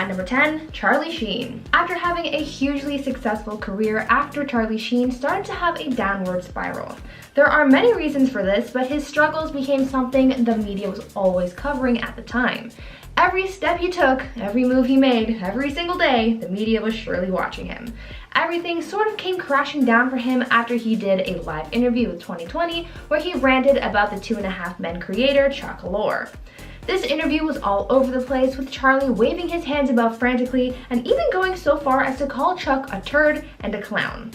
At number 10, Charlie Sheen. After having a hugely successful career, actor Charlie Sheen started to have a downward spiral. There are many reasons for this, but his struggles became something the media was always covering at the time. Every step he took, every move he made, every single day, the media was surely watching him. Everything sort of came crashing down for him after he did a live interview with 2020 where he ranted about the 2.5 Men creator Chuck Lorre. This interview was all over the place, with Charlie waving his hands about frantically and even going so far as to call Chuck a turd and a clown.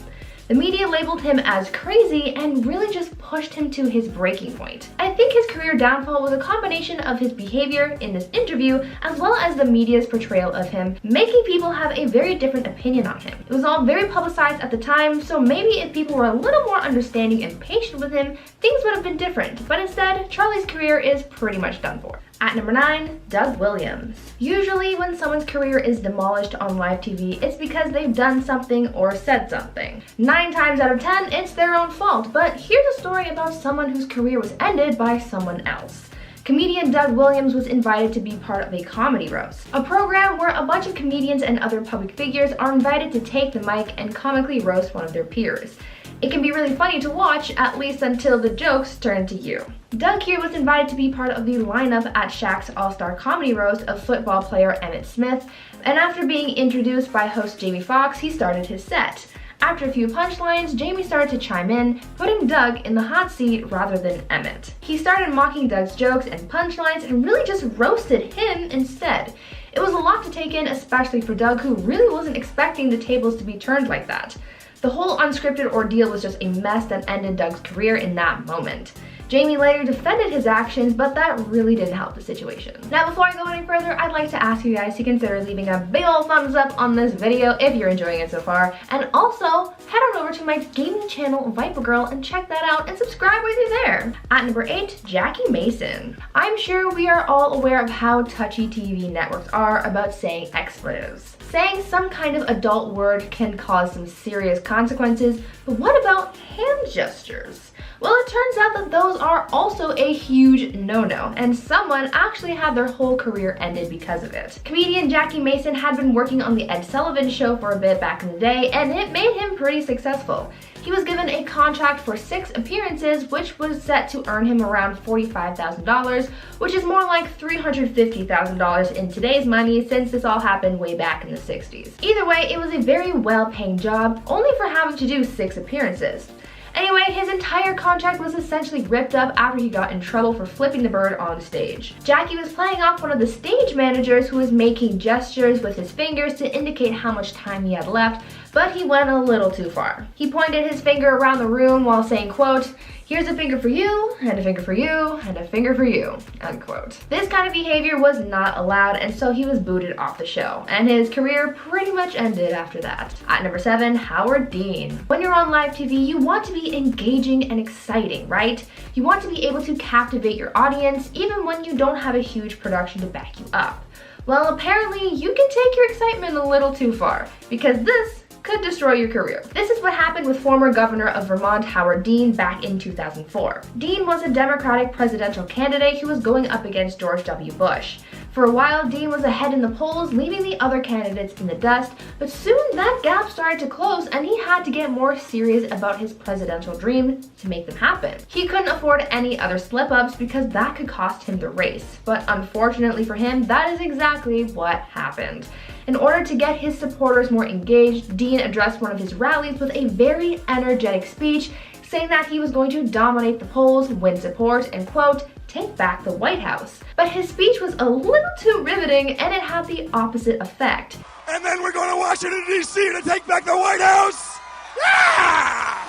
The media labeled him as crazy and really just pushed him to his breaking point. I think his career downfall was a combination of his behavior in this interview as well as the media's portrayal of him, making people have a very different opinion on him. It was all very publicized at the time, so maybe if people were a little more understanding and patient with him, things would have been different. But instead, Charlie's career is pretty much done for. At number 9, Doug Williams. Usually when someone's career is demolished on live TV, it's because they've done something or said something. 9 times out of 10, it's their own fault, but here's a story about someone whose career was ended by someone else. Comedian Doug Williams was invited to be part of a comedy roast, a program where a bunch of comedians and other public figures are invited to take the mic and comically roast one of their peers. It can be really funny to watch, at least until the jokes turn to you. Doug here was invited to be part of the lineup at Shaq's All-Star Comedy Roast of football player Emmitt Smith, and after being introduced by host Jamie Foxx, he started his set. After a few punchlines, Jamie started to chime in, putting Doug in the hot seat rather than Emmitt. He started mocking Doug's jokes and punchlines and really just roasted him instead. It was a lot to take in, especially for Doug, who really wasn't expecting the tables to be turned like that. The whole unscripted ordeal was just a mess that ended Doug's career in that moment. Jamie later defended his actions, but that really didn't help the situation. Now, before I go any further, I'd like to ask you guys to consider leaving a big ol' thumbs up on this video if you're enjoying it so far, and also head on over to my gaming channel, Viper Girl, and check that out and subscribe with you there. At number 8, Jackie Mason. I'm sure we are all aware of how touchy TV networks are about saying expletives. Saying some kind of adult word can cause some serious consequences, but what about hand gestures? Well, it turns out that those are also a huge no-no, and someone actually had their whole career ended because of it. Comedian Jackie Mason had been working on the Ed Sullivan Show for a bit back in the day, and it made him pretty successful. He was given a contract for 6 appearances, which was set to earn him around $45,000, which is more like $350,000 in today's money, since this all happened way back in the 60s. Either way, it was a very well-paying job, only for having to do 6 appearances. Anyway, his entire contract was essentially ripped up after he got in trouble for flipping the bird on stage. Jackie was playing off one of the stage managers who was making gestures with his fingers to indicate how much time he had left, but he went a little too far. He pointed his finger around the room while saying, quote, "Here's a finger for you, and a finger for you, and a finger for you," unquote. This kind of behavior was not allowed, and so he was booted off the show, and his career pretty much ended after that. At number 7, Howard Dean. When you're on live TV, you want to be engaging and exciting, right? You want to be able to captivate your audience, even when you don't have a huge production to back you up. Well, apparently you can take your excitement a little too far, because this could destroy your career. This is what happened with former governor of Vermont, Howard Dean, back in 2004. Dean was a Democratic presidential candidate who was going up against George W. Bush. For a while, Dean was ahead in the polls, leaving the other candidates in the dust, but soon that gap started to close and he had to get more serious about his presidential dream to make them happen. He couldn't afford any other slip-ups because that could cost him the race, but unfortunately for him, that is exactly what happened. In order to get his supporters more engaged, Dean addressed one of his rallies with a very energetic speech, saying that he was going to dominate the polls, win support, and quote, take back the White House. But his speech was a little too riveting and it had the opposite effect. And then we're going to Washington, D.C. to take back the White House! Ah!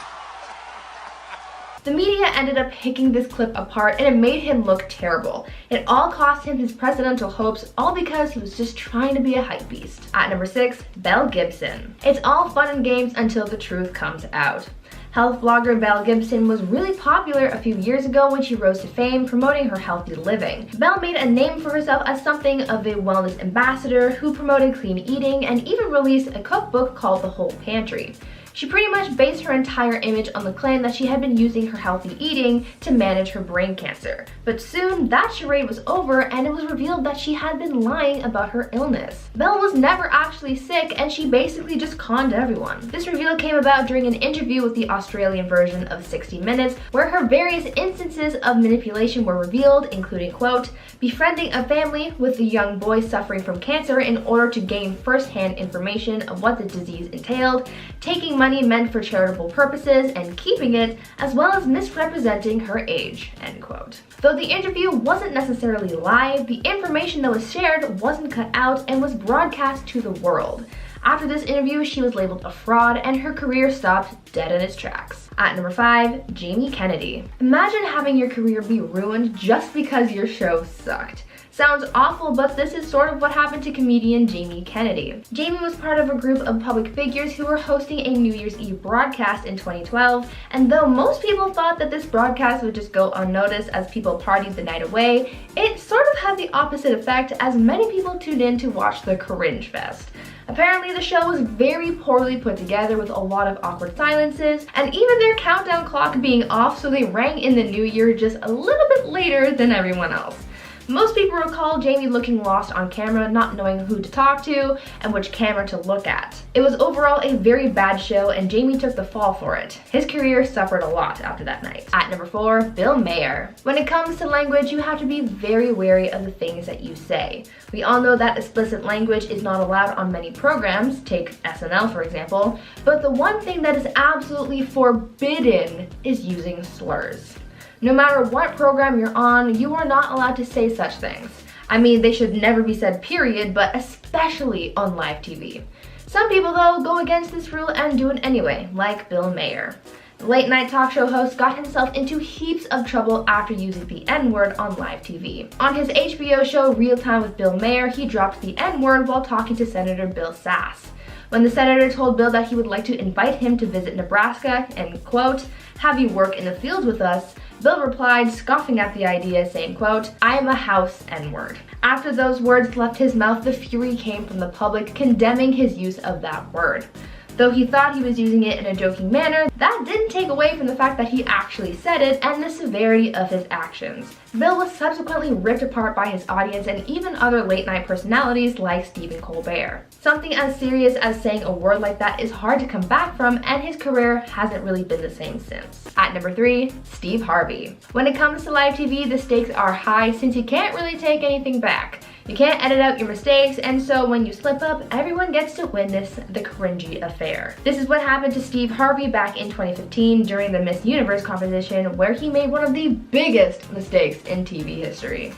The media ended up picking this clip apart and it made him look terrible. It all cost him his presidential hopes, all because he was just trying to be a hype beast. At number 6, Belle Gibson. It's all fun and games until the truth comes out. Health blogger Belle Gibson was really popular a few years ago when she rose to fame promoting her healthy living. Belle made a name for herself as something of a wellness ambassador who promoted clean eating and even released a cookbook called The Whole Pantry. She pretty much based her entire image on the claim that she had been using her healthy eating to manage her brain cancer. But soon, that charade was over and it was revealed that she had been lying about her illness. Belle was never actually sick and she basically just conned everyone. This reveal came about during an interview with the Australian version of 60 Minutes, where her various instances of manipulation were revealed, including, quote, befriending a family with a young boy suffering from cancer in order to gain first-hand information of what the disease entailed, taking money meant for charitable purposes and keeping it, as well as misrepresenting her age, end quote. Though the interview wasn't necessarily live, the information that was shared wasn't cut out and was broadcast to the world. After this interview, she was labeled a fraud and her career stopped dead in its tracks. At number 5, Jamie Kennedy. Imagine having your career be ruined just because your show sucked. Sounds awful, but this is sort of what happened to comedian Jamie Kennedy. Jamie was part of a group of public figures who were hosting a New Year's Eve broadcast in 2012, and though most people thought that this broadcast would just go unnoticed as people partied the night away, it sort of had the opposite effect as many people tuned in to watch the cringe fest. Apparently, the show was very poorly put together with a lot of awkward silences, and even their countdown clock being off, so they rang in the new year just a little bit later than everyone else. Most people recall Jamie looking lost on camera, not knowing who to talk to and which camera to look at. It was overall a very bad show and Jamie took the fall for it. His career suffered a lot after that night. At number 4, Bill Maher. When it comes to language, you have to be very wary of the things that you say. We all know that explicit language is not allowed on many programs, take SNL for example, but the one thing that is absolutely forbidden is using slurs. No matter what program you're on, you are not allowed to say such things. I mean, they should never be said, period, but especially on live TV. Some people, though, go against this rule and do it anyway, like Bill Maher. The late night talk show host got himself into heaps of trouble after using the N-word on live TV. On his HBO show Real Time with Bill Maher, he dropped the N-word while talking to Senator Bill Sass. When the senator told Bill that he would like to invite him to visit Nebraska and, quote, have you work in the fields with us, Bill replied, scoffing at the idea, saying, quote, I am a house N-word. After those words left his mouth, the fury came from the public, condemning his use of that word. Though he thought he was using it in a joking manner, that didn't take away from the fact that he actually said it and the severity of his actions. Bill was subsequently ripped apart by his audience and even other late-night personalities like Stephen Colbert. Something as serious as saying a word like that is hard to come back from, and his career hasn't really been the same since. At number 3, Steve Harvey. When it comes to live TV, the stakes are high since you can't really take anything back. You can't edit out your mistakes, and so when you slip up, everyone gets to witness the cringy affair. This is what happened to Steve Harvey back in 2015 during the Miss Universe competition, where he made one of the biggest mistakes in TV history.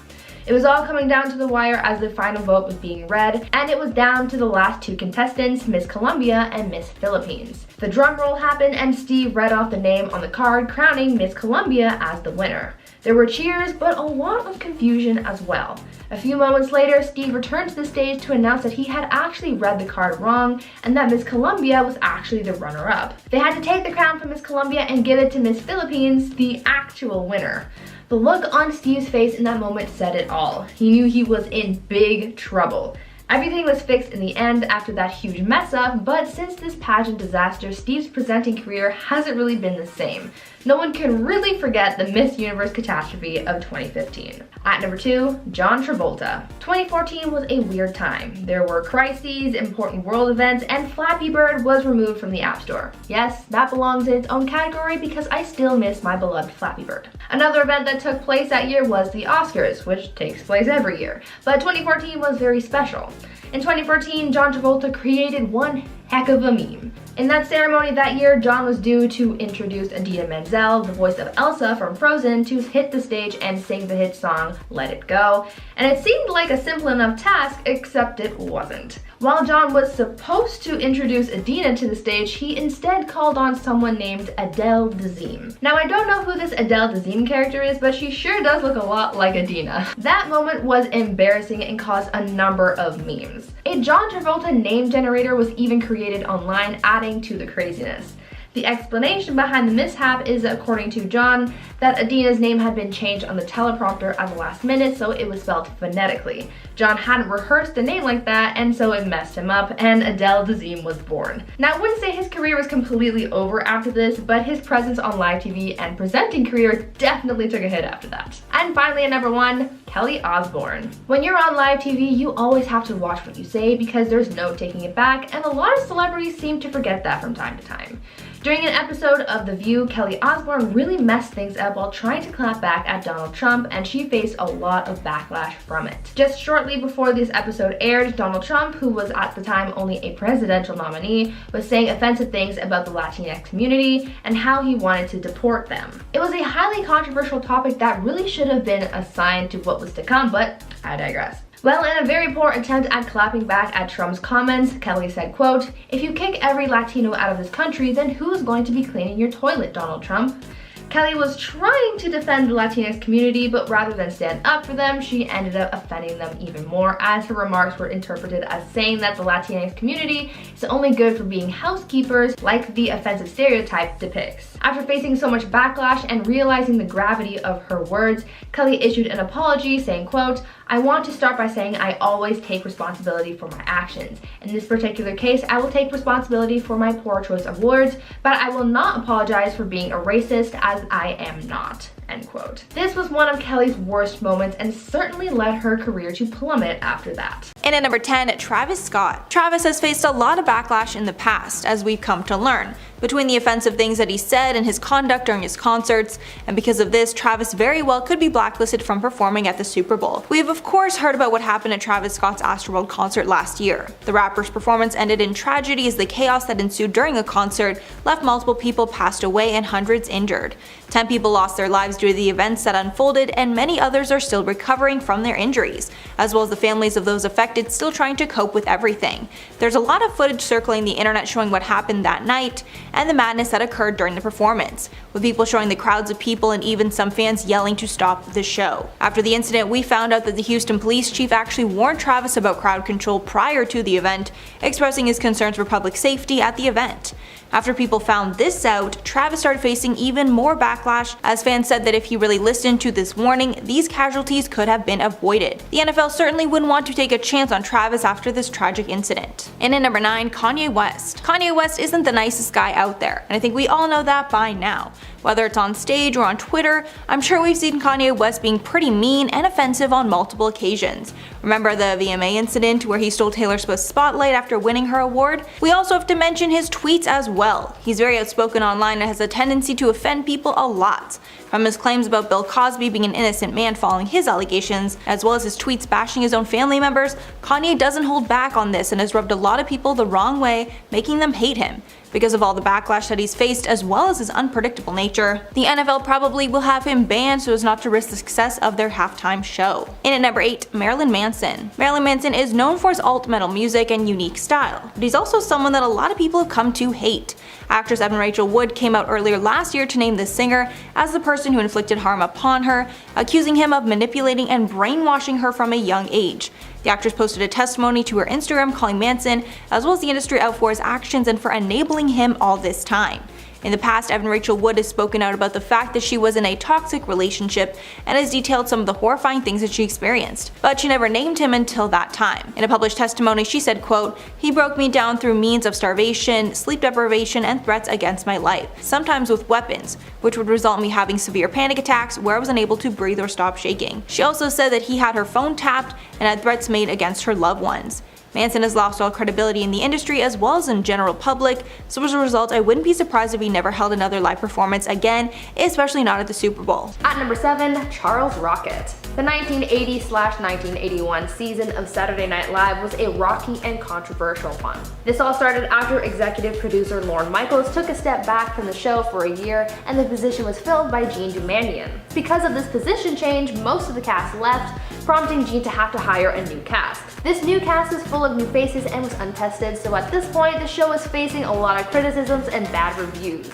It was all coming down to the wire as the final vote was being read, and it was down to the last 2 contestants, Miss Colombia and Miss Philippines. The drum roll happened and Steve read off the name on the card, crowning Miss Colombia as the winner. There were cheers, but a lot of confusion as well. A few moments later, Steve returned to the stage to announce that he had actually read the card wrong and that Miss Colombia was actually the runner-up. They had to take the crown from Miss Colombia and give it to Miss Philippines, the actual winner. The look on Steve's face in that moment said it all. He knew he was in big trouble. Everything was fixed in the end after that huge mess up, but since this pageant disaster, Steve's presenting career hasn't really been the same. No one can really forget the Miss Universe catastrophe of 2015. At number 2, John Travolta. 2014 was a weird time. There were crises, important world events, and Flappy Bird was removed from the App Store. Yes, that belongs in its own category because I still miss my beloved Flappy Bird. Another event that took place that year was the Oscars, which takes place every year, but 2014 was very special. In 2014, John Travolta created one heck of a meme. In that ceremony that year, John was due to introduce Idina Menzel, the voice of Elsa from Frozen, to hit the stage and sing the hit song Let It Go, and it seemed like a simple enough task, except it wasn't. While John was supposed to introduce Idina to the stage, he instead called on someone named Adele Dazeem. Now, I don't know who this Adele Dazeem character is, but she sure does look a lot like Idina. That moment was embarrassing and caused a number of memes. A John Travolta name generator was even created online, adding to the craziness. The explanation behind the mishap is, according to John, that Adina's name had been changed on the teleprompter at the last minute, so it was spelled phonetically. John hadn't rehearsed a name like that, and so it messed him up, and Adele Dazeem was born. Now, I wouldn't say his career was completely over after this, but his presence on live TV and presenting career definitely took a hit after that. And finally, at number 1, Kelly Osbourne. When you're on live TV, you always have to watch what you say because there's no taking it back, and a lot of celebrities seem to forget that from time to time. During an episode of The View, Kelly Osbourne really messed things up while trying to clap back at Donald Trump, and she faced a lot of backlash from it. Just shortly before this episode aired, Donald Trump, who was at the time only a presidential nominee, was saying offensive things about the Latinx community and how he wanted to deport them. It was a highly controversial topic that really should have been a sign to what was to come, but I digress. Well, in a very poor attempt at clapping back at Trump's comments, Kelly said, quote, "If you kick every Latino out of this country, then who's going to be cleaning your toilet, Donald Trump?" Kelly was trying to defend the Latinx community, but rather than stand up for them, she ended up offending them even more, as her remarks were interpreted as saying that the Latinx community is only good for being housekeepers, like the offensive stereotype depicts. After facing so much backlash and realizing the gravity of her words, Kelly issued an apology saying, quote, "I want to start by saying I always take responsibility for my actions. In this particular case, I will take responsibility for my poor choice of words, but I will not apologize for being a racist, as I am not." End quote. This was one of Kelly's worst moments and certainly led her career to plummet after that. And at number 10, Travis Scott. Travis has faced a lot of backlash in the past, as we've come to learn, between the offensive things that he said and his conduct during his concerts, and because of this, Travis very well could be blacklisted from performing at the Super Bowl. We have of course heard about what happened at Travis Scott's Astroworld concert last year. The rapper's performance ended in tragedy as the chaos that ensued during a concert left multiple people passed away and hundreds injured. 10 people lost their lives due to the events that unfolded, and many others are still recovering from their injuries, as well as the families of those affected still trying to cope with everything. There's a lot of footage circling the internet showing what happened that night, and the madness that occurred during the performance, with people showing the crowds of people and even some fans yelling to stop the show. After the incident, we found out that the Houston police chief actually warned Travis about crowd control prior to the event, expressing his concerns for public safety at the event. After people found this out, Travis started facing even more backlash, as fans said that if he really listened to this warning, these casualties could have been avoided. The NFL certainly wouldn't want to take a chance on Travis after this tragic incident. And at number 9, Kanye West. Kanye West isn't the nicest guy out there, and I think we all know that by now. Whether it's on stage or on Twitter, I'm sure we've seen Kanye West being pretty mean and offensive on multiple occasions. Remember the VMA incident where he stole Taylor Swift's spotlight after winning her award? We also have to mention his tweets as well. He's very outspoken online and has a tendency to offend people a lot. From his claims about Bill Cosby being an innocent man following his allegations, as well as his tweets bashing his own family members, Kanye doesn't hold back on this and has rubbed a lot of people the wrong way, making them hate him. Because of all the backlash that he's faced, as well as his unpredictable nature, the NFL probably will have him banned so as not to risk the success of their halftime show. And at number 8, Marilyn Manson. Marilyn Manson is known for his alt-metal music and unique style, but he's also someone that a lot of people have come to hate. Actress Evan Rachel Wood came out earlier last year to name this singer as the person who inflicted harm upon her, accusing him of manipulating and brainwashing her from a young age. The actress posted a testimony to her Instagram calling Manson, as well as the industry, out for his actions and for enabling him all this time. In the past, Evan Rachel Wood has spoken out about the fact that she was in a toxic relationship and has detailed some of the horrifying things that she experienced, but she never named him until that time. In a published testimony, she said, quote, "He broke me down through means of starvation, sleep deprivation, and threats against my life, sometimes with weapons, which would result in me having severe panic attacks where I was unable to breathe or stop shaking." She also said that he had her phone tapped and had threats made against her loved ones. Manson has lost all credibility in the industry as well as in general public, so as a result I wouldn't be surprised if he never held another live performance again, especially not at the Super Bowl. At number 7, Charles Rocket. The 1980/1981 season of Saturday Night Live was a rocky and controversial one. This all started after executive producer Lorne Michaels took a step back from the show for a year and the position was filled by Gene Dumanian. Because of this position change, most of the cast left, prompting Gene to have to hire a new cast. This new cast is full of new faces and was untested, so at this point the show was facing a lot of criticisms and bad reviews.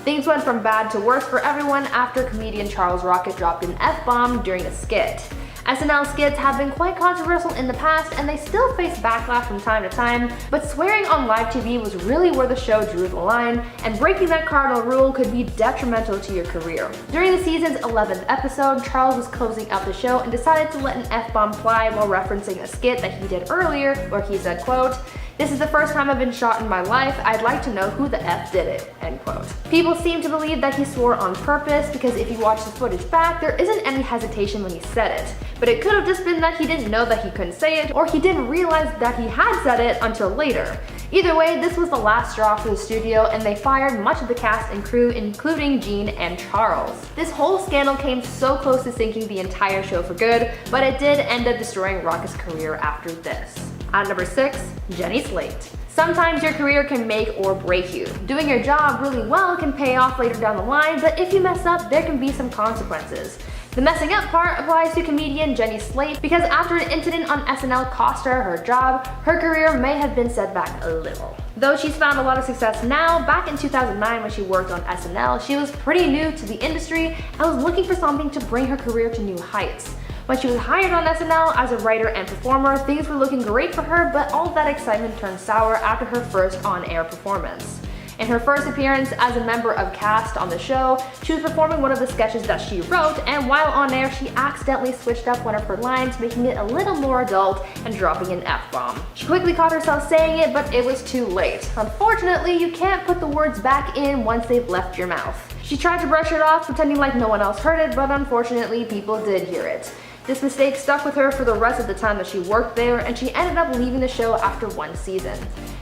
Things went from bad to worse for everyone after comedian Charles Rocket dropped an F-bomb during a skit. SNL skits have been quite controversial in the past and they still face backlash from time to time, but swearing on live TV was really where the show drew the line, and breaking that cardinal rule could be detrimental to your career. During the season's 11th episode, Charles was closing out the show and decided to let an F-bomb fly while referencing a skit that he did earlier where he said, quote, "This is the first time I've been shot in my life. I'd like to know who the F did it," end quote. People seem to believe that he swore on purpose because if you watch the footage back, there isn't any hesitation when he said it. But it could have just been that he didn't know that he couldn't say it, or he didn't realize that he had said it until later. Either way, this was the last straw for the studio and they fired much of the cast and crew, including Gene and Charles. This whole scandal came so close to sinking the entire show for good, but it did end up destroying Rocket's career after this. At number 6, Jenny Slate. Sometimes your career can make or break you. Doing your job really well can pay off later down the line, but if you mess up, there can be some consequences. The messing up part applies to comedian Jenny Slate because after an incident on SNL cost her job, her career may have been set back a little. Though she's found a lot of success now, back in 2009 when she worked on SNL, she was pretty new to the industry and was looking for something to bring her career to new heights. When she was hired on SNL as a writer and performer, things were looking great for her, but all that excitement turned sour after her first on-air performance. In her first appearance as a member of cast on the show, she was performing one of the sketches that she wrote, and while on air, she accidentally switched up one of her lines, making it a little more adult and dropping an F-bomb. She quickly caught herself saying it, but it was too late. Unfortunately, you can't put the words back in once they've left your mouth. She tried to brush it off, pretending like no one else heard it, but unfortunately, people did hear it. This mistake stuck with her for the rest of the time that she worked there, and she ended up leaving the show after one season.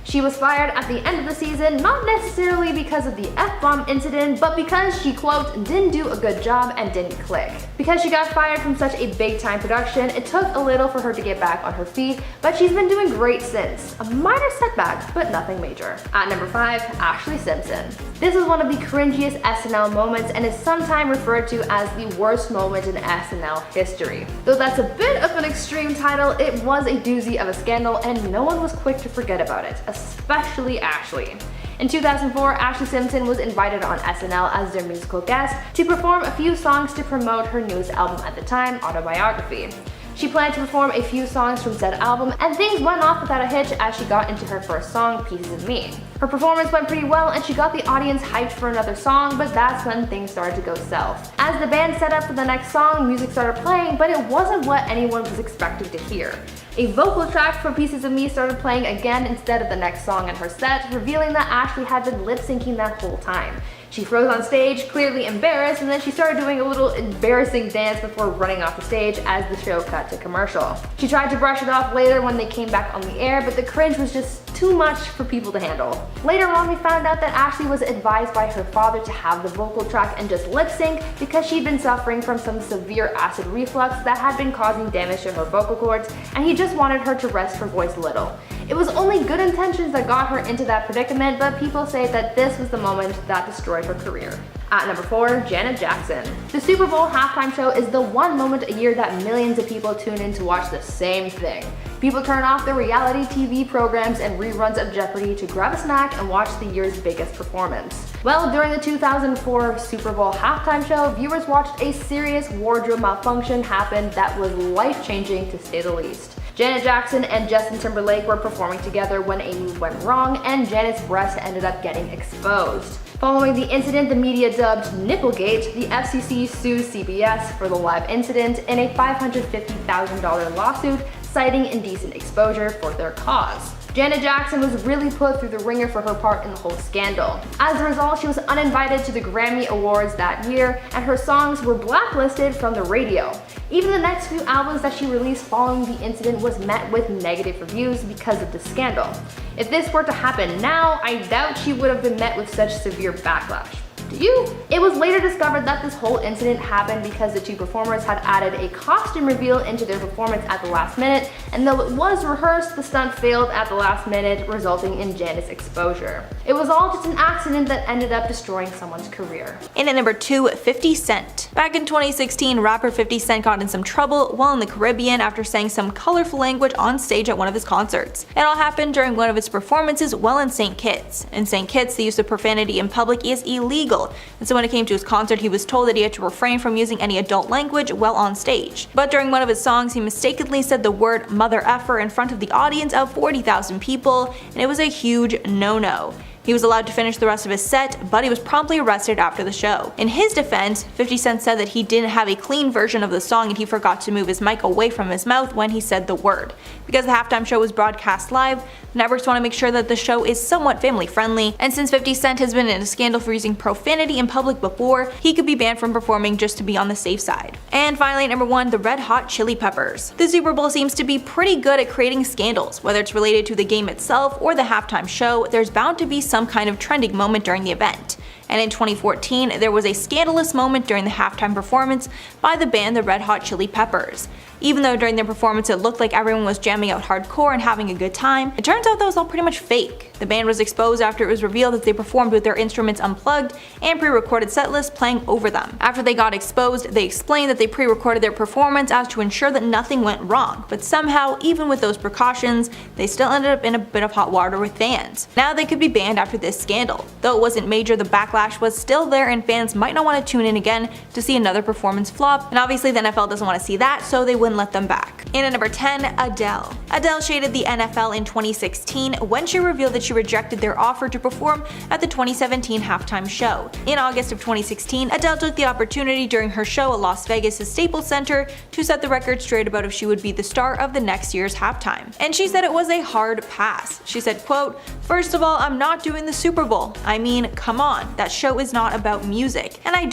She was fired at the end of the season, not necessarily because of the F-bomb incident, but because she, quote, "didn't do a good job and didn't click." Because she got fired from such a big-time production, it took a little for her to get back on her feet, but she's been doing great since. A minor setback, but nothing major. At number 5, Ashlee Simpson. This is one of the cringiest SNL moments and is sometimes referred to as the worst moment in SNL history. Though that's a bit of an extreme title, it was a doozy of a scandal and no one was quick to forget about it, especially Ashlee. In 2004, Ashlee Simpson was invited on SNL as their musical guest to perform a few songs to promote her newest album at the time, Autobiography. She planned to perform a few songs from said album, and things went off without a hitch as she got into her first song, Pieces of Me. Her performance went pretty well and she got the audience hyped for another song, but that's when things started to go south. As the band set up for the next song, music started playing, but it wasn't what anyone was expecting to hear. A vocal track for Pieces of Me started playing again instead of the next song in her set, revealing that Ashlee had been lip-syncing that whole time. She froze on stage, clearly embarrassed, and then she started doing a little embarrassing dance before running off the stage as the show cut to commercial. She tried to brush it off later when they came back on the air, but the cringe was just too much for people to handle. Later on, we found out that Ashlee was advised by her father to have the vocal track and just lip sync because she'd been suffering from some severe acid reflux that had been causing damage to her vocal cords, and he just wanted her to rest her voice a little. It was only good intentions that got her into that predicament, but people say that this was the moment that destroyed her career. At number 4, Janet Jackson. The Super Bowl halftime show is the one moment a year that millions of people tune in to watch the same thing. People turn off their reality TV programs and reruns of Jeopardy to grab a snack and watch the year's biggest performance. Well, during the 2004 Super Bowl halftime show, viewers watched a serious wardrobe malfunction happen that was life-changing to say the least. Janet Jackson and Justin Timberlake were performing together when a move went wrong and Janet's breast ended up getting exposed. Following the incident the media dubbed Nipplegate, the FCC sued CBS for the live incident in a $550,000 lawsuit citing indecent exposure for their cause. Janet Jackson was really put through the ringer for her part in the whole scandal. As a result, she was uninvited to the Grammy Awards that year, and her songs were blacklisted from the radio. Even the next few albums that she released following the incident was met with negative reviews because of the scandal. If this were to happen now, I doubt she would have been met with such severe backlash. Do you? It was later discovered that this whole incident happened because the two performers had added a costume reveal into their performance at the last minute, and though it was rehearsed, the stunt failed at the last minute, resulting in Janet's exposure. It was all just an accident that ended up destroying someone's career. And at number 2, 50 Cent. Back in 2016, rapper 50 Cent got in some trouble while in the Caribbean after saying some colorful language on stage at one of his concerts. It all happened during one of his performances while in St. Kitts. In St. Kitts, the use of profanity in public is illegal, legal, and so when it came to his concert he was told that he had to refrain from using any adult language while on stage. But during one of his songs he mistakenly said the word mother effer in front of the audience of 40,000 people, and it was a huge no-no. He was allowed to finish the rest of his set, but he was promptly arrested after the show. In his defense, 50 Cent said that he didn't have a clean version of the song and he forgot to move his mic away from his mouth when he said the word. Because the halftime show was broadcast live, the networks want to make sure that the show is somewhat family friendly, and since 50 Cent has been in a scandal for using profanity in public before, he could be banned from performing just to be on the safe side. And finally, at number 1, the Red Hot Chili Peppers. The Super Bowl seems to be pretty good at creating scandals. Whether it's related to the game itself or the halftime show, there's bound to be some kind of trending moment during the event. And in 2014, there was a scandalous moment during the halftime performance by the band the Red Hot Chili Peppers. Even though during their performance it looked like everyone was jamming out hardcore and having a good time, it turns out that was all pretty much fake. The band was exposed after it was revealed that they performed with their instruments unplugged and pre-recorded setlists playing over them. After they got exposed, they explained that they pre-recorded their performance as to ensure that nothing went wrong, but somehow, even with those precautions, they still ended up in a bit of hot water with fans. Now they could be banned after this scandal. Though it wasn't major, the backlash was still there and fans might not want to tune in again to see another performance flop, and obviously the NFL doesn't want to see that, so they wouldn't let them back. And at number 10, Adele. Adele shaded the NFL in 2016 when she revealed that she rejected their offer to perform at the 2017 halftime show. In August of 2016, Adele took the opportunity during her show at Las Vegas' Staples Center to set the record straight about if she would be the star of the next year's halftime. And she said it was a hard pass. She said, quote, "First of all, I'm not doing the Super Bowl. I mean, come on, that show is not about music. And I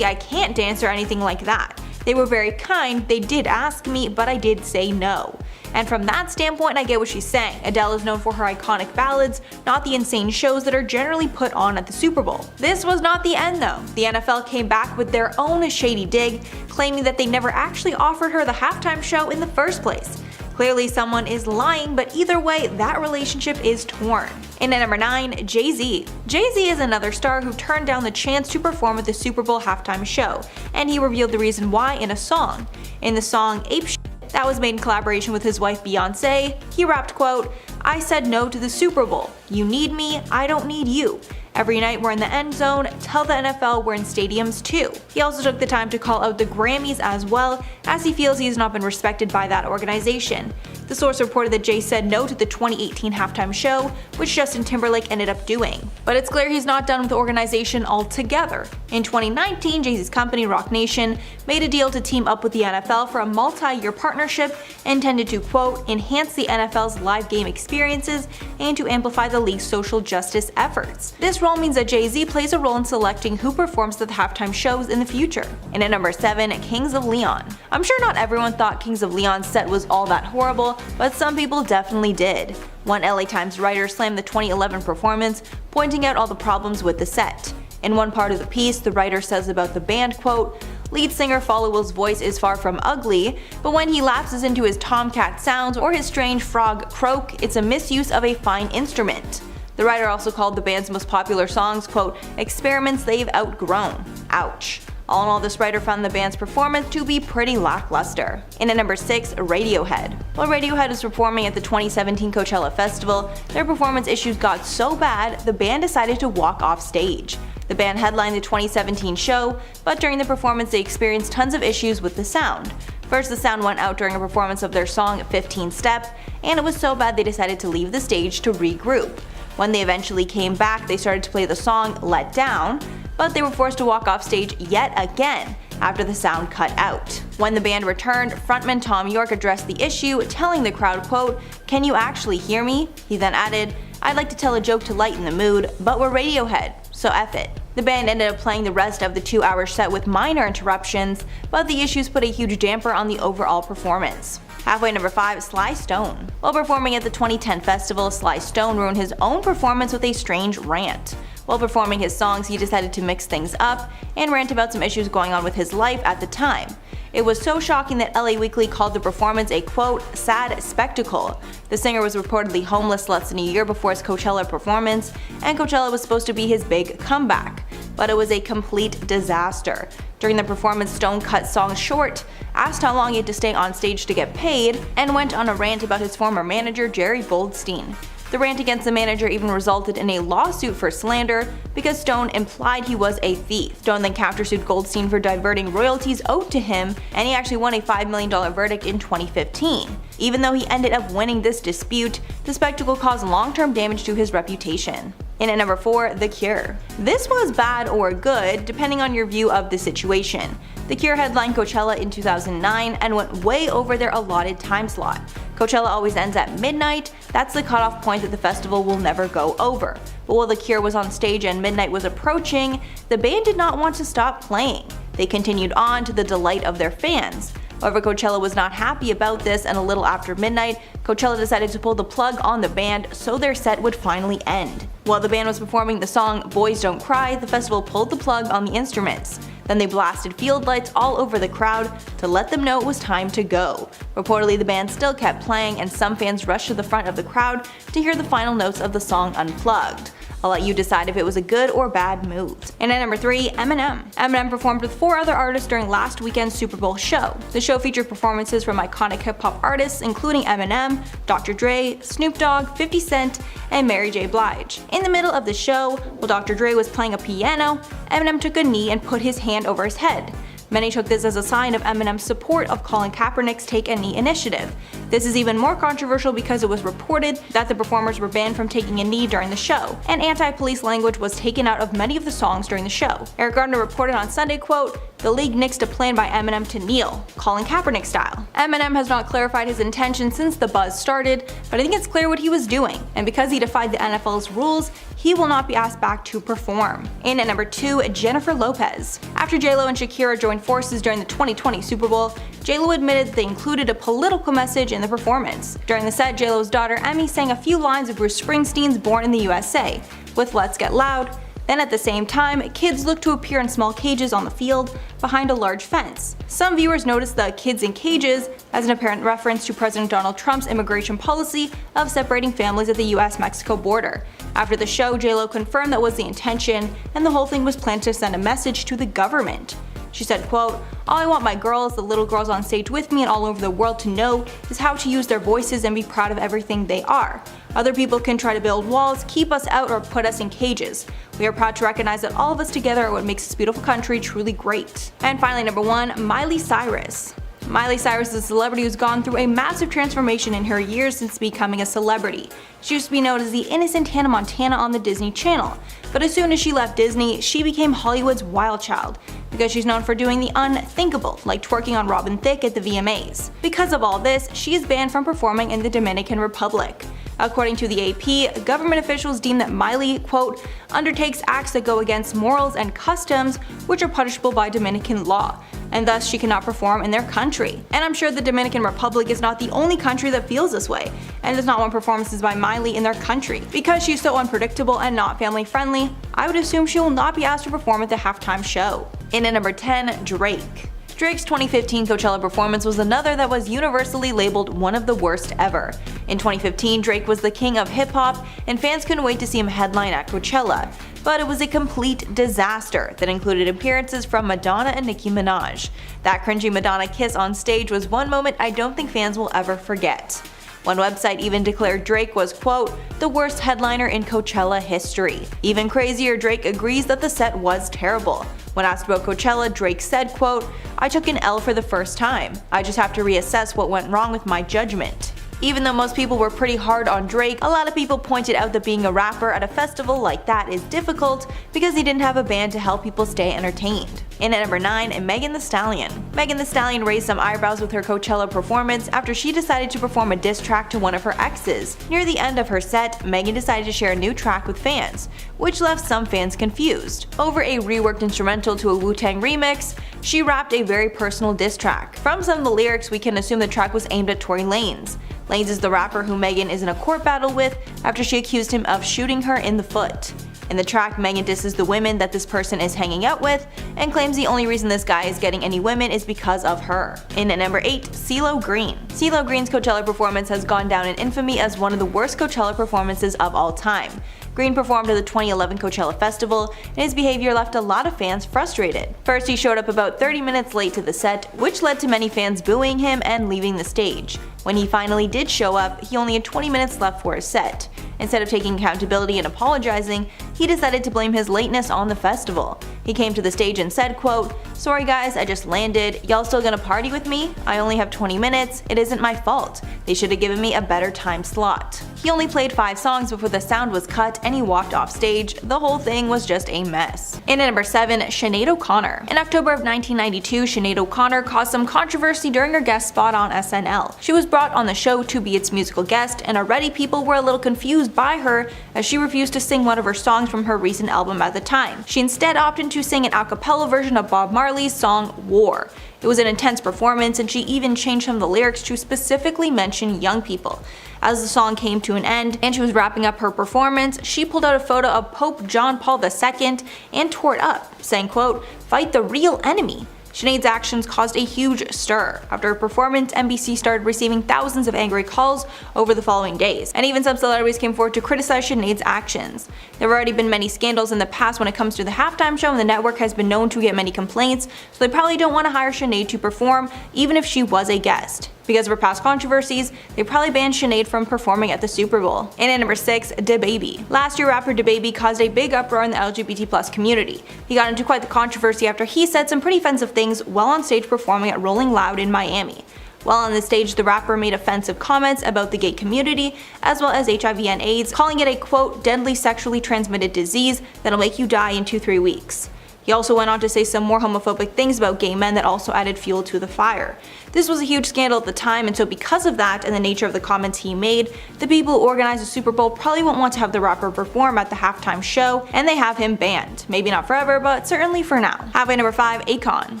can't dance or anything like that. They were very kind, they did ask me, but I did say no." And from that standpoint, I get what she's saying. Adele is known for her iconic ballads, not the insane shows that are generally put on at the Super Bowl. This was not the end though. The NFL came back with their own shady dig, claiming that they never actually offered her the halftime show in the first place. Clearly someone is lying, but either way, that relationship is torn. And at number 9, Jay-Z. Jay-Z is another star who turned down the chance to perform at the Super Bowl halftime show, and he revealed the reason why in a song. In the song Ape Shit, that was made in collaboration with his wife Beyonce, he rapped, quote, "I said no to the Super Bowl. You need me, I don't need you. Every night we're in the end zone, tell the NFL we're in stadiums too." He also took the time to call out the Grammys as well, as he feels he has not been respected by that organization. The source reported that Jay said no to the 2018 halftime show, which Justin Timberlake ended up doing. But it's clear he's not done with the organization altogether. In 2019, Jay-Z's company, Roc Nation, made a deal to team up with the NFL for a multi-year partnership intended to, quote, "enhance the NFL's live game experiences and to amplify the league's social justice efforts." This role means that Jay-Z plays a role in selecting who performs at the halftime shows in the future. And at number 7, Kings of Leon. I'm sure not everyone thought Kings of Leon's set was all that horrible, but some people definitely did. One LA Times writer slammed the 2011 performance, pointing out all the problems with the set. In one part of the piece, the writer says about the band, quote, "Lead singer Followill's voice is far from ugly, but when he lapses into his tomcat sounds or his strange frog croak, it's a misuse of a fine instrument." The writer also called the band's most popular songs, quote, "experiments they've outgrown." Ouch. All in all, this writer found the band's performance to be pretty lackluster. And at number 6, Radiohead. While Radiohead was performing at the 2017 Coachella Festival, their performance issues got so bad, the band decided to walk off stage. The band headlined the 2017 show, but during the performance they experienced tons of issues with the sound. First, the sound went out during a performance of their song 15 Step, and it was so bad they decided to leave the stage to regroup. When they eventually came back, they started to play the song Let Down, but they were forced to walk off stage yet again after the sound cut out. When the band returned, frontman Tom York addressed the issue, telling the crowd, quote, "Can you actually hear me?" He then added, "I'd like to tell a joke to lighten the mood, but we're Radiohead, so F it." The band ended up playing the rest of the 2-hour set with minor interruptions, but the issues put a huge damper on the overall performance. Halfway number 5, Sly Stone. While performing at the 2010 festival, Sly Stone ruined his own performance with a strange rant. While performing his songs, he decided to mix things up and rant about some issues going on with his life at the time. It was so shocking that LA Weekly called the performance a, quote, "sad spectacle." The singer was reportedly homeless less than a year before his Coachella performance, and Coachella was supposed to be his big comeback. But it was a complete disaster. During the performance, Stone cut songs short, asked how long he had to stay on stage to get paid, and went on a rant about his former manager, Jerry Goldstein. The rant against the manager even resulted in a lawsuit for slander because Stone implied he was a thief. Stone then countersued Goldstein for diverting royalties owed to him, and he actually won a $5 million verdict in 2015. Even though he ended up winning this dispute, the spectacle caused long-term damage to his reputation. In at number 4, The Cure. This was bad or good, depending on your view of the situation. The Cure headlined Coachella in 2009 and went way over their allotted time slot. Coachella always ends at midnight, that's the cutoff point that the festival will never go over. But while The Cure was on stage and midnight was approaching, the band did not want to stop playing. They continued on to the delight of their fans. However, Coachella was not happy about this, and a little after midnight, Coachella decided to pull the plug on the band so their set would finally end. While the band was performing the song Boys Don't Cry, the festival pulled the plug on the instruments. Then they blasted field lights all over the crowd to let them know it was time to go. Reportedly, the band still kept playing, and some fans rushed to the front of the crowd to hear the final notes of the song unplugged. I'll let you decide if it was a good or bad move. And at number 3, Eminem. Eminem performed with 4 other artists during last weekend's Super Bowl show. The show featured performances from iconic hip-hop artists including Eminem, Dr. Dre, Snoop Dogg, 50 Cent, and Mary J. Blige. In the middle of the show, while Dr. Dre was playing a piano, Eminem took a knee and put his hand over his head. Many took this as a sign of Eminem's support of Colin Kaepernick's Take a Knee initiative. This is even more controversial because it was reported that the performers were banned from taking a knee during the show, and anti-police language was taken out of many of the songs during the show. Eric Gardner reported on Sunday, quote, "The league nixed a plan by Eminem to kneel, Colin Kaepernick style." Eminem has not clarified his intention since the buzz started, but I think it's clear what he was doing, and because he defied the NFL's rules, he will not be asked back to perform. In at number 2, Jennifer Lopez. After J-Lo and Shakira joined forces during the 2020 Super Bowl, J-Lo admitted they included a political message in the performance. During the set, J-Lo's daughter Emmy sang a few lines of Bruce Springsteen's Born in the USA, with Let's Get Loud. Then at the same time, kids looked to appear in small cages on the field behind a large fence. Some viewers noticed the kids in cages as an apparent reference to President Donald Trump's immigration policy of separating families at the US-Mexico border. After the show, J-Lo confirmed that was the intention, and the whole thing was planned to send a message to the government. She said, quote, "All I want my girls, the little girls on stage with me and all over the world to know is how to use their voices and be proud of everything they are. Other people can try to build walls, keep us out, or put us in cages. We are proud to recognize that all of us together are what makes this beautiful country truly great." And finally, number 1, Miley Cyrus. Miley Cyrus is a celebrity who's gone through a massive transformation in her years since becoming a celebrity. She used to be known as the innocent Hannah Montana on the Disney Channel, but as soon as she left Disney, she became Hollywood's wild child, because she's known for doing the unthinkable, like twerking on Robin Thicke at the VMAs. Because of all this, she is banned from performing in the Dominican Republic. According to the AP, government officials deem that Miley, quote, "undertakes acts that go against morals and customs which are punishable by Dominican law, and thus she cannot perform in their country." And I'm sure the Dominican Republic is not the only country that feels this way, and does not want performances by Miley in their country. Because she's so unpredictable and not family friendly, I would assume she will not be asked to perform at the halftime show. In at number 10, Drake. Drake's 2015 Coachella performance was another that was universally labeled one of the worst ever. In 2015, Drake was the king of hip-hop, and fans couldn't wait to see him headline at Coachella. But it was a complete disaster that included appearances from Madonna and Nicki Minaj. That cringy Madonna kiss on stage was one moment I don't think fans will ever forget. One website even declared Drake was, quote, "the worst headliner in Coachella history." Even crazier, Drake agrees that the set was terrible. When asked about Coachella, Drake said, quote, "I took an L for the first time. I just have to reassess what went wrong with my judgment." Even though most people were pretty hard on Drake, a lot of people pointed out that being a rapper at a festival like that is difficult because he didn't have a band to help people stay entertained. In at number 9, Megan Thee Stallion. Megan Thee Stallion raised some eyebrows with her Coachella performance after she decided to perform a diss track to one of her exes. Near the end of her set, Megan decided to share a new track with fans, which left some fans confused. Over a reworked instrumental to a Wu-Tang remix, she rapped a very personal diss track. From some of the lyrics, we can assume the track was aimed at Tory Lanez. Lanez is the rapper who Megan is in a court battle with after she accused him of shooting her in the foot. In the track, Megan disses the women that this person is hanging out with and claims the only reason this guy is getting any women is because of her. In at number 8, CeeLo Green. CeeLo Green's Coachella performance has gone down in infamy as one of the worst Coachella performances of all time. Green performed at the 2011 Coachella Festival, and his behavior left a lot of fans frustrated. First, he showed up about 30 minutes late to the set, which led to many fans booing him and leaving the stage. When he finally did show up, he only had 20 minutes left for his set. Instead of taking accountability and apologizing, he decided to blame his lateness on the festival. He came to the stage and said, quote, "Sorry guys, I just landed. Y'all still gonna party with me? I only have 20 minutes. It isn't my fault. They should have given me a better time slot." He only played 5 songs before the sound was cut and he walked off stage. The whole thing was just a mess. In at number 7, Sinead O'Connor. In October of 1992, Sinead O'Connor caused some controversy during her guest spot on SNL. She was brought on the show to be its musical guest, and already people were a little confused by her as she refused to sing one of her songs from her recent album at the time. She instead opted to sing an a cappella version of Bob Marley's song War. It was an intense performance, and she even changed some of the lyrics to specifically mention young people. As the song came to an end and she was wrapping up her performance, she pulled out a photo of Pope John Paul II and tore it up, saying, quote, "Fight the real enemy." Sinead's actions caused a huge stir. After her performance, NBC started receiving thousands of angry calls over the following days, and even some celebrities came forward to criticize Sinead's actions. There have already been many scandals in the past when it comes to the halftime show, and the network has been known to get many complaints, so they probably don't want to hire Sinead to perform, even if she was a guest. Because of her past controversies, they probably banned Sinead from performing at the Super Bowl. And at number 6, DaBaby. Last year, rapper DaBaby caused a big uproar in the LGBT+ community. He got into quite the controversy after he said some pretty offensive things while on stage performing at Rolling Loud in Miami. While on the stage, the rapper made offensive comments about the gay community, as well as HIV and AIDS, calling it a, quote, "deadly sexually transmitted disease that'll make you die in 2-3 weeks. He also went on to say some more homophobic things about gay men that also added fuel to the fire. This was a huge scandal at the time, and so because of that and the nature of the comments he made, the people who organized the Super Bowl probably won't want to have the rapper perform at the halftime show, and they have him banned. Maybe not forever, but certainly for now. Halfway number 5, Akon.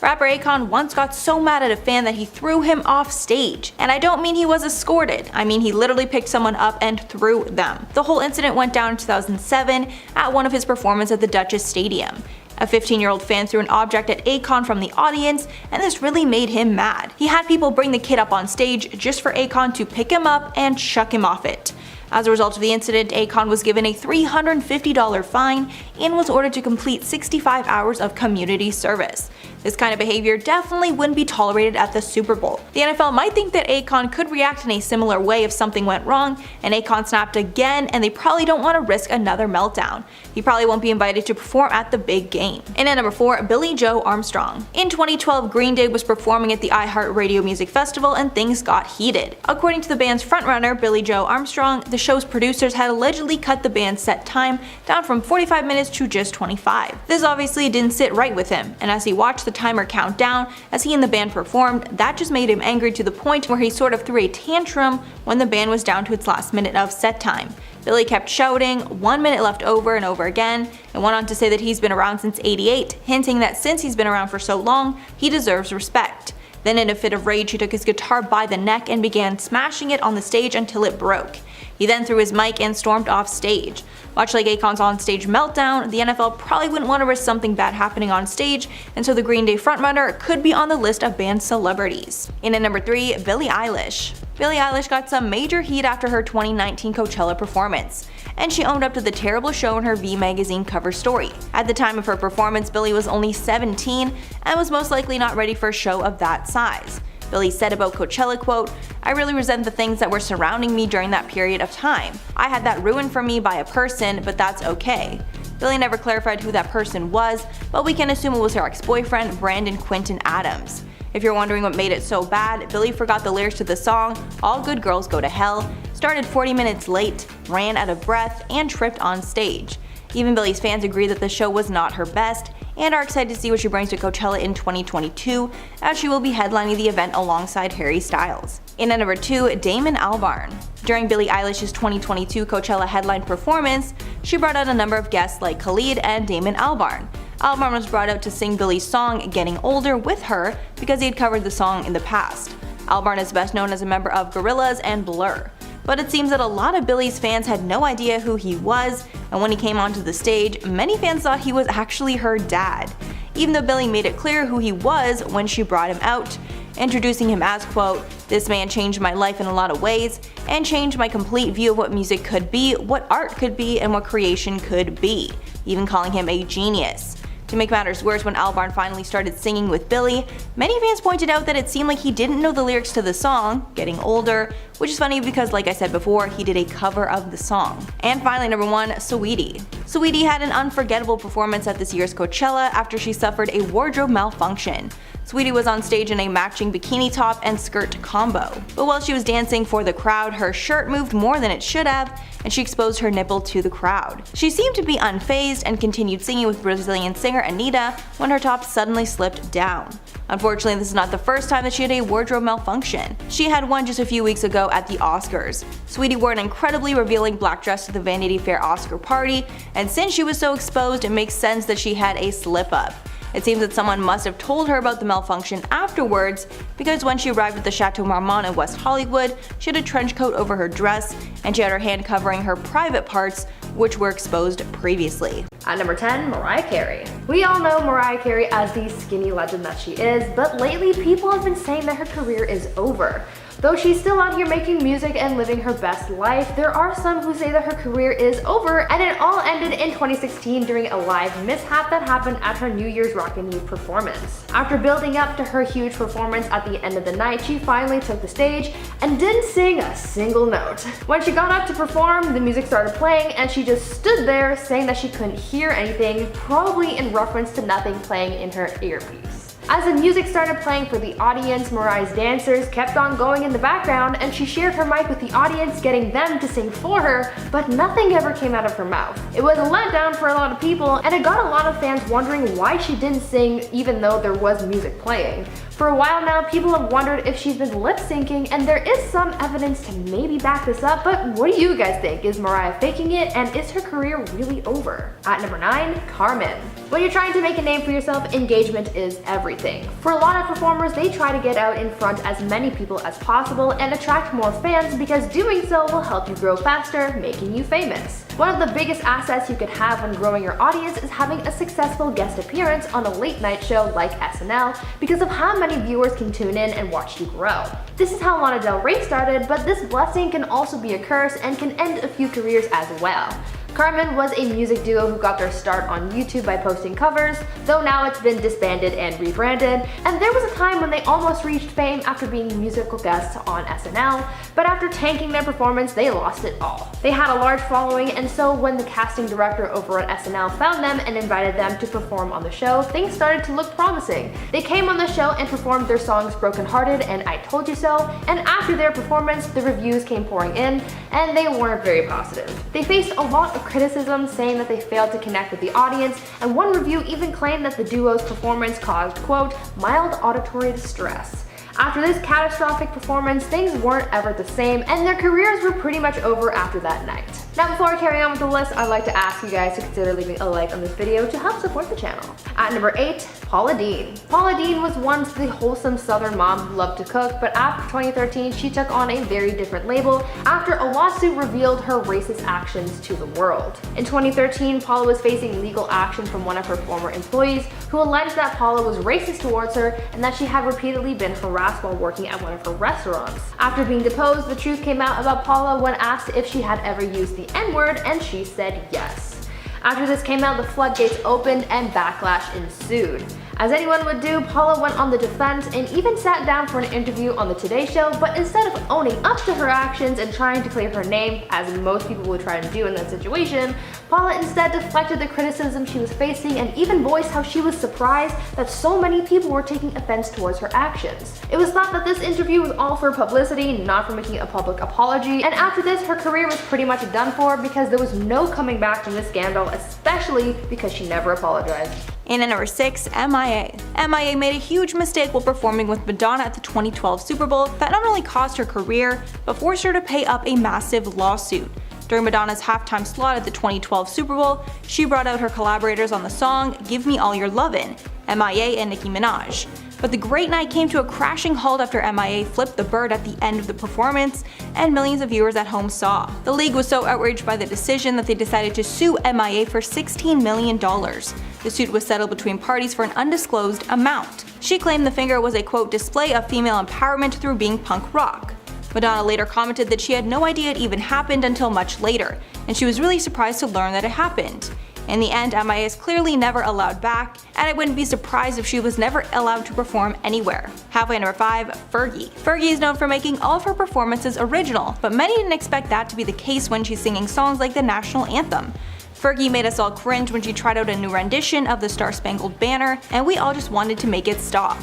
Rapper Akon once got so mad at a fan that he threw him off stage. And I don't mean he was escorted, I mean he literally picked someone up and threw them. The whole incident went down in 2007 at one of his performances at the Duchess Stadium. A 15-year-old fan threw an object at Akon from the audience, and this really made him mad. He had people bring the kid up on stage just for Akon to pick him up and chuck him off it. As a result of the incident, Akon was given a $350 fine and was ordered to complete 65 hours of community service. This kind of behavior definitely wouldn't be tolerated at the Super Bowl. The NFL might think that Akon could react in a similar way if something went wrong, and Akon snapped again, and they probably don't want to risk another meltdown. He probably won't be invited to perform at the big game. And at number 4, Billie Joe Armstrong. In 2012, Green Day was performing at the iHeartRadio Music Festival, and things got heated. According to the band's frontrunner, Billie Joe Armstrong, the show's producers had allegedly cut the band's set time down from 45 minutes to just 25. This obviously didn't sit right with him, and as he watched the timer count down as he and the band performed, that just made him angry to the point where he sort of threw a tantrum when the band was down to its last minute of set time. Billy kept shouting, "1 minute left," over and over again, and went on to say that he's been around since '88, hinting that since he's been around for so long, he deserves respect. Then in a fit of rage, he took his guitar by the neck and began smashing it on the stage until it broke. He then threw his mic and stormed off stage. Much like Akon's on-stage meltdown, the NFL probably wouldn't want to risk something bad happening on stage, and so the Green Day frontrunner could be on the list of banned celebrities. In at number 3, Billie Eilish. Billie Eilish got some major heat after her 2019 Coachella performance, and she owned up to the terrible show in her V magazine cover story. At the time of her performance, Billie was only 17 and was most likely not ready for a show of that size. Billie said about Coachella, quote, "I really resent the things that were surrounding me during that period of time. I had that ruined for me by a person, but that's okay." Billie never clarified who that person was, but we can assume it was her ex-boyfriend, Brandon Quinton Adams. If you're wondering what made it so bad, Billie forgot the lyrics to the song "All Good Girls Go to Hell," started 40 minutes late, ran out of breath, and tripped on stage. Even Billie's fans agree that the show was not her best, and are excited to see what she brings to Coachella in 2022, as she will be headlining the event alongside Harry Styles. In at number 2, Damon Albarn. During Billie Eilish's 2022 Coachella headline performance, she brought out a number of guests like Khalid and Damon Albarn. Albarn was brought out to sing Billie's song "Getting Older" with her because he had covered the song in the past. Albarn is best known as a member of Gorillaz and Blur. But it seems that a lot of Billie's fans had no idea who he was, and when he came onto the stage, many fans thought he was actually her dad. Even though Billie made it clear who he was when she brought him out, introducing him as, quote, "This man changed my life in a lot of ways, and changed my complete view of what music could be, what art could be, and what creation could be," even calling him a genius. To make matters worse, when Osbourne finally started singing with Billie, many fans pointed out that it seemed like he didn't know the lyrics to the song, Getting Older, which is funny because, like I said before, he did a cover of the song. And finally, number 1, Saweetie. Saweetie had an unforgettable performance at this year's Coachella after she suffered a wardrobe malfunction. Saweetie was on stage in a matching bikini top and skirt combo. But while she was dancing for the crowd, her shirt moved more than it should have, and she exposed her nipple to the crowd. She seemed to be unfazed and continued singing with Brazilian singer Anitta when her top suddenly slipped down. Unfortunately, this is not the first time that she had a wardrobe malfunction. She had one just a few weeks ago at the Oscars. Saweetie wore an incredibly revealing black dress to the Vanity Fair Oscar party, and since she was so exposed, it makes sense that she had a slip-up. It seems that someone must have told her about the malfunction afterwards, because when she arrived at the Chateau Marmont in West Hollywood, she had a trench coat over her dress, and she had her hand covering her private parts, which were exposed previously. At number 10, Mariah Carey. We all know Mariah Carey as the skinny legend that she is, but lately people have been saying that her career is over. Though she's still out here making music and living her best life, there are some who say that her career is over, and it all ended in 2016 during a live mishap that happened at her New Year's Rockin' Eve performance. After building up to her huge performance at the end of the night, she finally took the stage and didn't sing a single note. When she got up to perform, the music started playing and she just stood there saying that she couldn't hear anything, probably in reference to nothing playing in her earpiece. As the music started playing for the audience, Mariah's dancers kept on going in the background and she shared her mic with the audience, getting them to sing for her, but nothing ever came out of her mouth. It was a letdown for a lot of people, and it got a lot of fans wondering why she didn't sing even though there was music playing. For a while now, people have wondered if she's been lip syncing, and there is some evidence to maybe back this up, but what do you guys think? Is Mariah faking it, and is her career really over? At number 9, Karmin. When you're trying to make a name for yourself, engagement is everything. For a lot of performers, they try to get out in front as many people as possible and attract more fans, because doing so will help you grow faster, making you famous. One of the biggest assets you could have when growing your audience is having a successful guest appearance on a late night show like SNL, because of how many viewers can tune in and watch you grow. This is how Lana Del Rey started, but this blessing can also be a curse and can end a few careers as well. Karmin was a music duo who got their start on YouTube by posting covers, though now it's been disbanded and rebranded, and there was a time when they almost reached fame after being musical guests on SNL, but after tanking their performance, they lost it all. They had a large following, and so when the casting director over at SNL found them and invited them to perform on the show, things started to look promising. They came on the show and performed their songs Broken Hearted and I Told You So, and after their performance, the reviews came pouring in, and they weren't very positive. They faced a lot of criticism, saying that they failed to connect with the audience, and one review even claimed that the duo's performance caused, quote, mild auditory distress. After this catastrophic performance, things weren't ever the same, and their careers were pretty much over after that night. Now, before I carry on with the list, I'd like to ask you guys to consider leaving a like on this video to help support the channel. At number 8, Paula Deen. Paula Deen was once the wholesome southern mom who loved to cook, but after 2013, she took on a very different label after a lawsuit revealed her racist actions to the world. In 2013, Paula was facing legal action from one of her former employees who alleged that Paula was racist towards her and that she had repeatedly been harassed while working at one of her restaurants. After being deposed, the truth came out about Paula when asked if she had ever used the N-word, and she said yes. After this came out, the floodgates opened and backlash ensued. As anyone would do, Paula went on the defense and even sat down for an interview on the Today Show, but instead of owning up to her actions and trying to clear her name, as most people would try to do in that situation, Paula instead deflected the criticism she was facing and even voiced how she was surprised that so many people were taking offense towards her actions. It was thought that this interview was all for publicity, not for making a public apology, and after this, her career was pretty much done for because there was no coming back from this scandal, especially because she never apologized. And at number 6, MIA. MIA made a huge mistake while performing with Madonna at the 2012 Super Bowl that not only cost her career, but forced her to pay up a massive lawsuit. During Madonna's halftime slot at the 2012 Super Bowl, she brought out her collaborators on the song Give Me All Your Lovin', MIA and Nicki Minaj. But the great night came to a crashing halt after MIA flipped the bird at the end of the performance, and millions of viewers at home saw. The league was so outraged by the decision that they decided to sue MIA for $16 million. The suit was settled between parties for an undisclosed amount. She claimed the finger was a, quote, display of female empowerment through being punk rock. Madonna later commented that she had no idea it even happened until much later, and she was really surprised to learn that it happened. In the end, MIA is clearly never allowed back, and I wouldn't be surprised if she was never allowed to perform anywhere. Halfway number 5, Fergie. Fergie is known for making all of her performances original, but many didn't expect that to be the case when she's singing songs like the national anthem. Fergie made us all cringe when she tried out a new rendition of the Star-Spangled Banner, and we all just wanted to make it stop.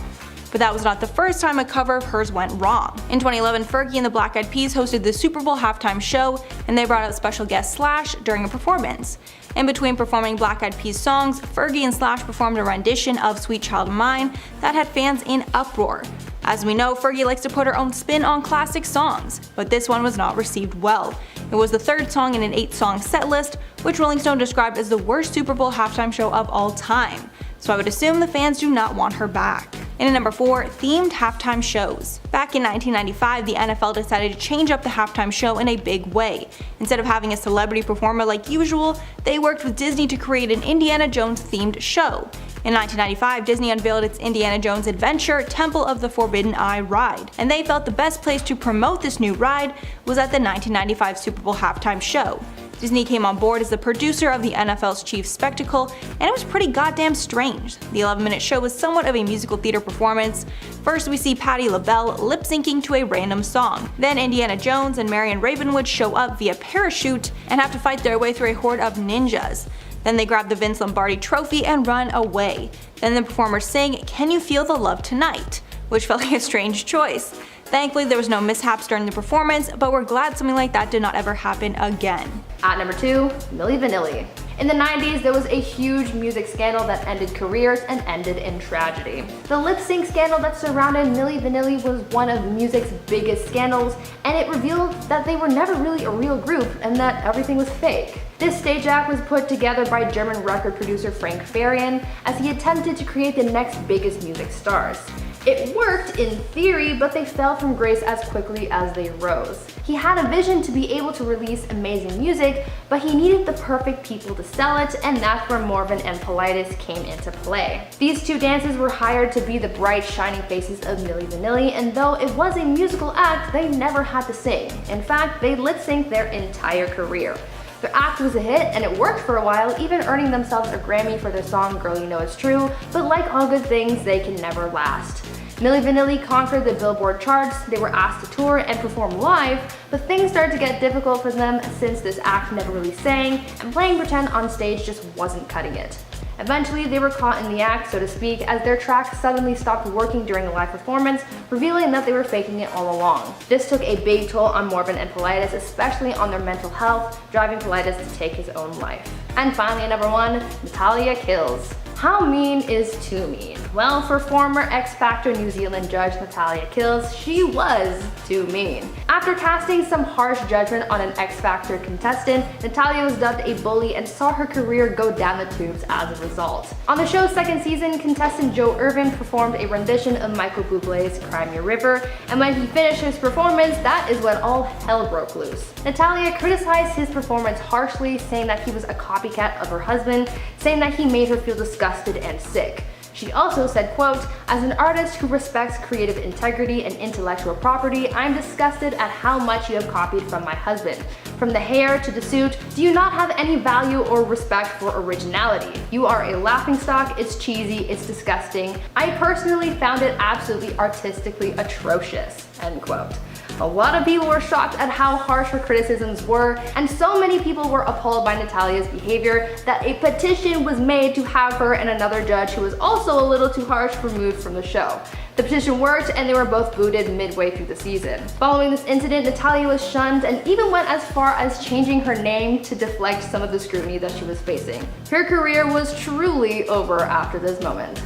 But that was not the first time a cover of hers went wrong. In 2011, Fergie and the Black Eyed Peas hosted the Super Bowl halftime show, and they brought out special guest Slash during a performance. In between performing Black Eyed Peas songs, Fergie and Slash performed a rendition of Sweet Child of Mine that had fans in uproar. As we know, Fergie likes to put her own spin on classic songs, but this one was not received well. It was the third song in an 8-song set list, which Rolling Stone described as the worst Super Bowl halftime show of all time. So I would assume the fans do not want her back. And at number 4, themed halftime shows. Back in 1995, the NFL decided to change up the halftime show in a big way. Instead of having a celebrity performer like usual, they worked with Disney to create an Indiana Jones themed show. In 1995, Disney unveiled its Indiana Jones Adventure Temple of the Forbidden Eye ride, and they felt the best place to promote this new ride was at the 1995 Super Bowl halftime show. Disney came on board as the producer of the NFL's chief spectacle, and it was pretty goddamn strange. The 11-minute show was somewhat of a musical theater performance. First, we see Patti LaBelle lip-syncing to a random song. Then Indiana Jones and Marion Ravenwood show up via parachute and have to fight their way through a horde of ninjas. Then they grab the Vince Lombardi trophy and run away. Then the performers sing "Can You Feel the Love Tonight?", which felt like a strange choice. Thankfully, there was no mishaps during the performance, but we're glad something like that did not ever happen again. At number 2, Milli Vanilli. In the 90s, there was a huge music scandal that ended careers and ended in tragedy. The lip sync scandal that surrounded Milli Vanilli was one of music's biggest scandals, and it revealed that they were never really a real group and that everything was fake. This stage act was put together by German record producer Frank Farian as he attempted to create the next biggest music stars. It worked in theory, but they fell from grace as quickly as they rose. He had a vision to be able to release amazing music, but he needed the perfect people to sell it, and that's where Morvan and Politis came into play. These two dancers were hired to be the bright, shining faces of Milli Vanilli, and though it was a musical act, they never had to sing. In fact, they lip-synced their entire career. Their act was a hit, and it worked for a while, even earning themselves a Grammy for their song Girl You Know It's True, but like all good things, they can never last. Milli Vanilli conquered the Billboard charts, they were asked to tour and perform live, but things started to get difficult for them since this act never really sang, and playing pretend on stage just wasn't cutting it. Eventually, they were caught in the act, so to speak, as their track suddenly stopped working during a live performance, revealing that they were faking it all along. This took a big toll on Morvan and Politis, especially on their mental health, driving Politis to take his own life. And finally, at number 1, Natalia Kills. How mean is too mean? Well, for former X Factor New Zealand judge Natalia Kills, she was too mean. After casting some harsh judgment on an X Factor contestant, Natalia was dubbed a bully and saw her career go down the tubes as a result. On the show's second season, contestant Joe Irvin performed a rendition of Michael Bublé's Cry Me a River, and when he finished his performance, that is when all hell broke loose. Natalia criticized his performance harshly, saying that he was a copycat of her husband, saying that he made her feel disgusted and sick. She also said, quote, "As an artist who respects creative integrity and intellectual property, I'm disgusted at how much you have copied from my husband. From the hair to the suit, do you not have any value or respect for originality? You are a laughingstock, it's cheesy, it's disgusting. I personally found it absolutely artistically atrocious," end quote. A lot of people were shocked at how harsh her criticisms were, and so many people were appalled by Natalia's behavior that a petition was made to have her and another judge who was also a little too harsh removed from the show. The petition worked, and they were both booted midway through the season. Following this incident, Natalia was shunned and even went as far as changing her name to deflect some of the scrutiny that she was facing. Her career was truly over after this moment.